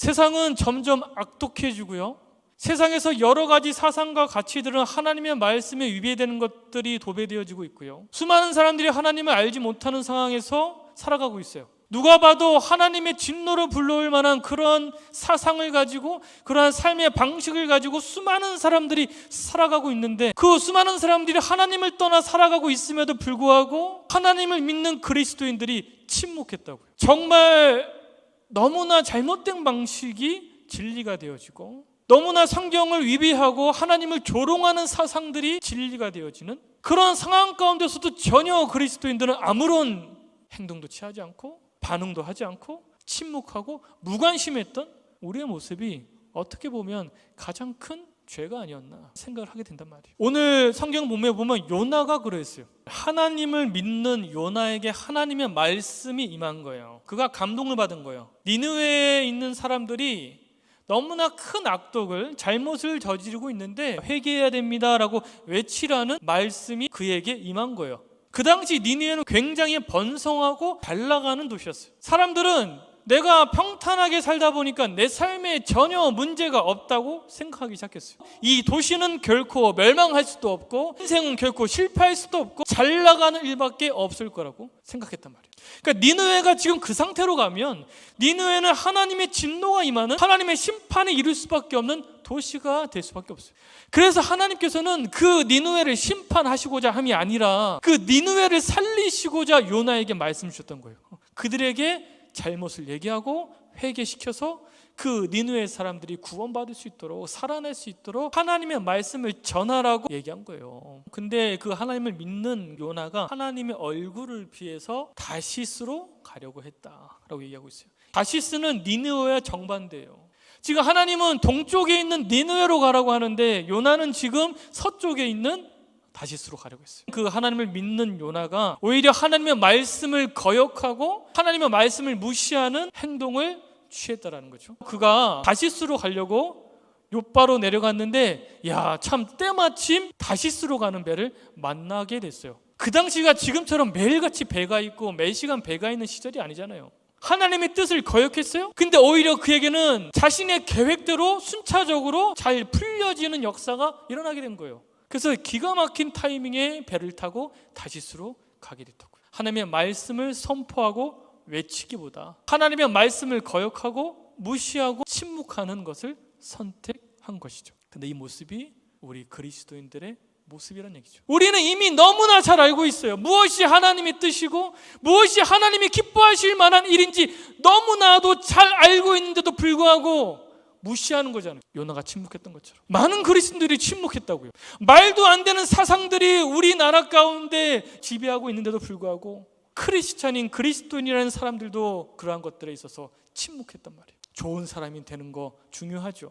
세상은 점점 악독해지고요. 세상에서 여러 가지 사상과 가치들은 하나님의 말씀에 위배되는 것들이 도배되어지고 있고요. 수많은 사람들이 하나님을 알지 못하는 상황에서 살아가고 있어요. 누가 봐도 하나님의 진노를 불러올 만한 그런 사상을 가지고 그러한 삶의 방식을 가지고 수많은 사람들이 살아가고 있는데, 그 수많은 사람들이 하나님을 떠나 살아가고 있음에도 불구하고 하나님을 믿는 그리스도인들이 침묵했다고요. 정말 너무나 잘못된 방식이 진리가 되어지고, 너무나 성경을 위배하고 하나님을 조롱하는 사상들이 진리가 되어지는 그런 상황 가운데서도 전혀 그리스도인들은 아무런 행동도 취하지 않고 반응도 하지 않고 침묵하고 무관심했던 우리의 모습이 어떻게 보면 가장 큰 죄가 아니었나 생각을 하게 된단 말이에요. 오늘 성경 본문에 보면 요나가 그랬어요. 하나님을 믿는 요나에게 하나님의 말씀이 임한 거예요. 그가 감동을 받은 거예요. 니느웨에 있는 사람들이 너무나 큰 악독을, 잘못을 저지르고 있는데 회개해야 됩니다라고 외치라는 말씀이 그에게 임한 거예요. 그 당시 니느웨는 굉장히 번성하고 잘 나가는 도시였어요. 사람들은 내가 평탄하게 살다 보니까 내 삶에 전혀 문제가 없다고 생각하기 시작했어요. 이 도시는 결코 멸망할 수도 없고 인생은 결코 실패할 수도 없고 잘 나가는 일밖에 없을 거라고 생각했단 말이에요. 그러니까 니느웨가 지금 그 상태로 가면 니느웨는 하나님의 진노가 임하는, 하나님의 심판에 이를 수밖에 없는 도시가 될 수밖에 없어요. 그래서 하나님께서는 그 니느웨를 심판하시고자 함이 아니라 그 니느웨를 살리시고자 요나에게 말씀 주셨던 거예요. 그들에게 잘못을 얘기하고 회개시켜서 그 니느웨 사람들이 구원받을 수 있도록, 살아날 수 있도록 하나님의 말씀을 전하라고 얘기한 거예요. 근데 그 하나님을 믿는 요나가 하나님의 얼굴을 피해서 다시스로 가려고 했다라고 얘기하고 있어요. 다시스는 니느웨와 정반대예요. 지금 하나님은 동쪽에 있는 니느웨로 가라고 하는데 요나는 지금 서쪽에 있는 다시스로 가려고 했어요. 그 하나님을 믿는 요나가 오히려 하나님의 말씀을 거역하고 하나님의 말씀을 무시하는 행동을 취했다라는 거죠. 그가 다시스로 가려고 욥바로 내려갔는데 참 때마침 다시스로 가는 배를 만나게 됐어요. 그 당시가 지금처럼 매일같이 배가 있고 매시간 배가 있는 시절이 아니잖아요. 하나님의 뜻을 거역했어요. 근데 오히려 그에게는 자신의 계획대로 순차적으로 잘 풀려지는 역사가 일어나게 된 거예요. 그래서 기가 막힌 타이밍에 배를 타고 다시스로 가게 됐다고요. 하나님의 말씀을 선포하고 외치기보다 하나님의 말씀을 거역하고 무시하고 침묵하는 것을 선택한 것이죠. 근데 이 모습이 우리 그리스도인들의 모습이란 얘기죠. 우리는 이미 너무나 잘 알고 있어요. 무엇이 하나님의 뜻이고 무엇이 하나님이 기뻐하실 만한 일인지 너무나도 잘 알고 있는데도 불구하고 무시하는 거잖아요. 요나가 침묵했던 것처럼 많은 그리스도인들이 침묵했다고요. 말도 안 되는 사상들이 우리나라 가운데 지배하고 있는데도 불구하고 크리스찬인 그리스도인이라는 사람들도 그러한 것들에 있어서 침묵했단 말이에요. 좋은 사람이 되는 거 중요하죠.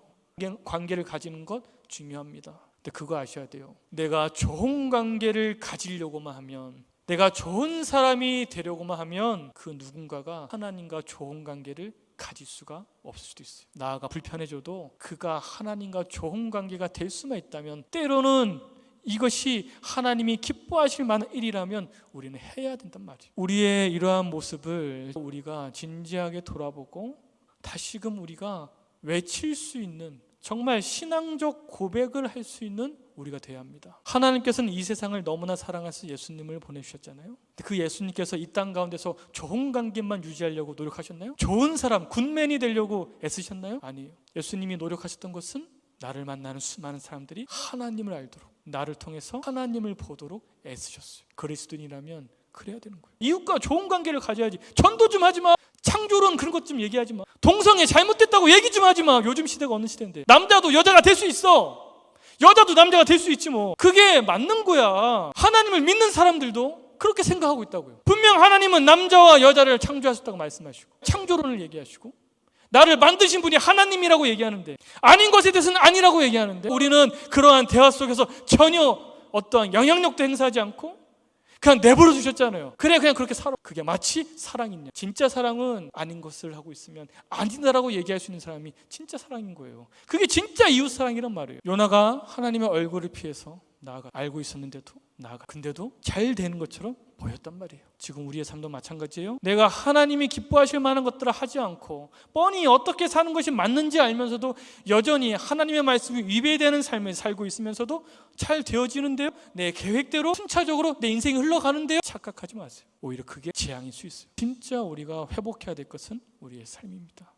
관계를 가지는 것 중요합니다. 근데 그거 아셔야 돼요. 내가 좋은 관계를 가지려고만 하면, 내가 좋은 사람이 되려고만 하면 그 누군가가 하나님과 좋은 관계를 가질 수가 없을 수도 있어요. 나아가 불편해져도 그가 하나님과 좋은 관계가 될 수만 있다면, 때로는 이것이 하나님이 기뻐하실 만한 일이라면 우리는 해야 된단 말이에요. 우리의 이러한 모습을 우리가 진지하게 돌아보고 다시금 우리가 외칠 수 있는, 정말 신앙적 고백을 할 수 있는 우리가 되어야 합니다. 하나님께서는 이 세상을 너무나 사랑하셔서 예수님을 보내주셨잖아요. 그 예수님께서 이 땅 가운데서 좋은 관계만 유지하려고 노력하셨나요? 좋은 사람, 굿맨이 되려고 애쓰셨나요? 아니에요. 예수님이 노력하셨던 것은 나를 만나는 수많은 사람들이 하나님을 알도록, 나를 통해서 하나님을 보도록 애쓰셨어요. 그리스도인이라면 그래야 되는 거예요. 이웃과 좋은 관계를 가져야지. 전도 좀 하지 마. 창조론 그런 것 좀 얘기하지 마. 동성애 잘못됐다고 얘기 좀 하지 마. 요즘 시대가 어느 시대인데. 남자도 여자가 될 수 있어. 여자도 남자가 될 수 있지 뭐. 그게 맞는 거야. 하나님을 믿는 사람들도 그렇게 생각하고 있다고요. 분명 하나님은 남자와 여자를 창조하셨다고 말씀하시고 창조론을 얘기하시고 나를 만드신 분이 하나님이라고 얘기하는데 아닌 것에 대해서는 아니라고 얘기하는데 우리는 그러한 대화 속에서 전혀 어떠한 영향력도 행사하지 않고 그냥 내버려 두셨잖아요. 그래 그냥 그렇게 살아. 그게 마치 사랑이냐. 진짜 사랑은 아닌 것을 하고 있으면 아니다라고 얘기할 수 있는 사람이 진짜 사랑인 거예요. 그게 진짜 이웃사랑이란 말이에요. 요나가 하나님의 얼굴을 피해서 나아가 알고 있었는데도 나아가 근데도 잘 되는 것처럼 보였단 말이에요. 지금 우리의 삶도 마찬가지예요. 내가 하나님이 기뻐하실 만한 것들을 하지 않고 뻔히 어떻게 사는 것이 맞는지 알면서도 여전히 하나님의 말씀이 위배되는 삶을 살고 있으면서도 잘 되어지는데요, 내 계획대로 순차적으로 내 인생이 흘러가는데요, 착각하지 마세요. 오히려 그게 재앙일 수 있어요. 진짜 우리가 회복해야 될 것은 우리의 삶입니다.